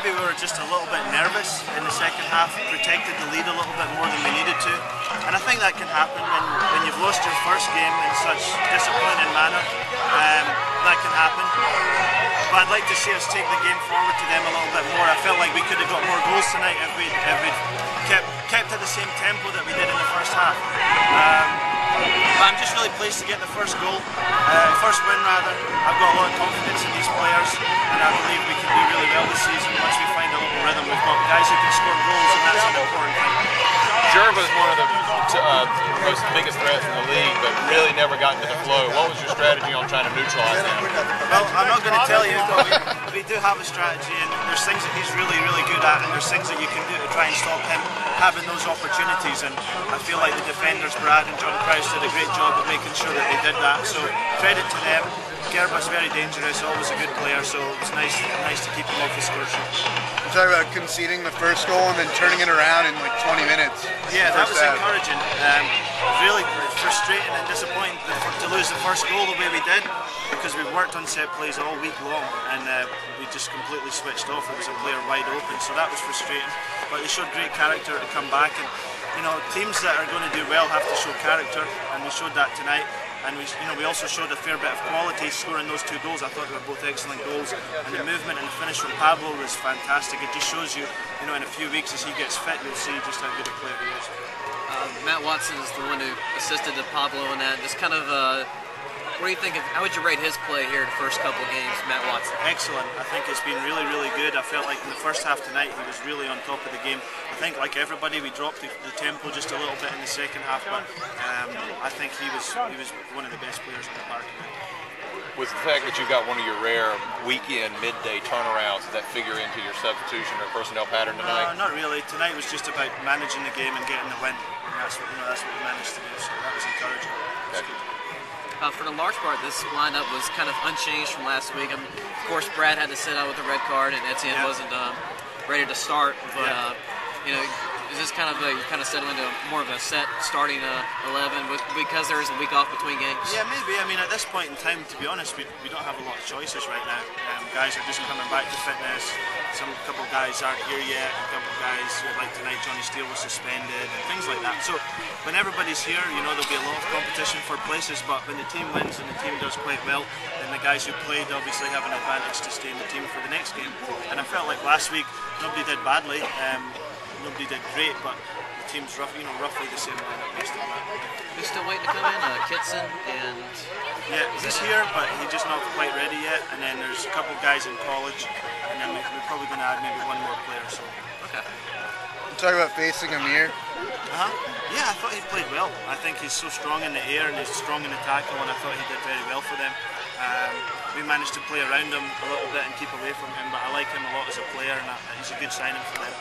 maybe we were just a little bit nervous in the second half, protected the lead a little bit more than we needed to. And I think that can happen when you've lost your first game in such discipline and manner. That can happen. But I'd like to see us take the game forward to them a little bit more. I felt like we could have got more goals tonight if we'd kept at the same tempo that we did in the first half. But I'm just really pleased to get the first goal, first win rather. I've got a lot of confidence in these players, and I believe we can do really well this season once we find a little rhythm. We've got guys who can score goals, and that's an important thing. Jerva is one of the most biggest threats in the league, but really never got into the flow. What was your strategy on trying to neutralize him? Well, I'm not going to tell you, but we do have a strategy, and there's things that he's really, really good at, and there's things that you can do to try and stop him having those opportunities. And I feel like the defenders, Brad and John Krause, did a great job of making sure that they did that. So credit to them. Gerba's very dangerous, always a good player, so it was nice to keep him off the score sheet. You talk about conceding the first goal and then turning it around in like 20 minutes. Yeah, that was encouraging. Really frustrating and disappointing to lose the first goal the way we did, because we've worked on set plays all week long and we just completely switched off. There was a player wide open, so that was frustrating. But they showed great character to come back, and you know, teams that are going to do well have to show character, and we showed that tonight. And we also showed a fair bit of quality scoring those two goals. I thought they were both excellent goals, and the movement and the finish from Pablo was fantastic. It just shows you, in a few weeks as he gets fit, you'll see just how good a player he is. Matt Watson is the one who assisted to Pablo in that. Just kind of, what do you think? How would you rate his play here the first couple of games, Matt Watson? Excellent. I think it's been really, really good. I felt like in the first half tonight he was really on top of the game. I think, like everybody, we dropped the tempo just a little bit in the second half, but I think he was one of the best players on the park tonight. Was the fact that you got one of your rare weekend midday turnarounds, did that figure into your substitution or personnel pattern tonight? Not really. Tonight was just about managing the game and getting the win. And that's what we managed to do. So that was encouraging. Okay. For the large part, this lineup was kind of unchanged from last week. Of course, Brad had to sit out with a red card, and Etienne wasn't ready to start. But is this kind of you kind of settle into more of a set starting 11 because there is a week off between games? Yeah, maybe. I mean, at this point in time, to be honest, we don't have a lot of choices right now. Guys are just coming back to fitness. A couple of guys aren't here yet. A couple of guys, like tonight, Johnny Steele was suspended and things like that. So when everybody's here, there'll be a lot of competition for places. But when the team wins and the team does quite well, then the guys who played obviously have an advantage to stay in the team for the next game. And I felt like last week nobody did badly. Nobody did great, but the team's roughly the same lineup based on that. Who's still waiting to come in? Kitson and... Yeah, he's here, but he's just not quite ready yet. And then there's a couple of guys in college, and then we're probably going to add maybe one more player. So. Okay. You talk about facing Amir. Yeah, I thought he played well. I think he's so strong in the air and he's strong in the tackle, and I thought he did very well for them. We managed to play around him a little bit and keep away from him, but I like him a lot as a player, and he's a good signing for them.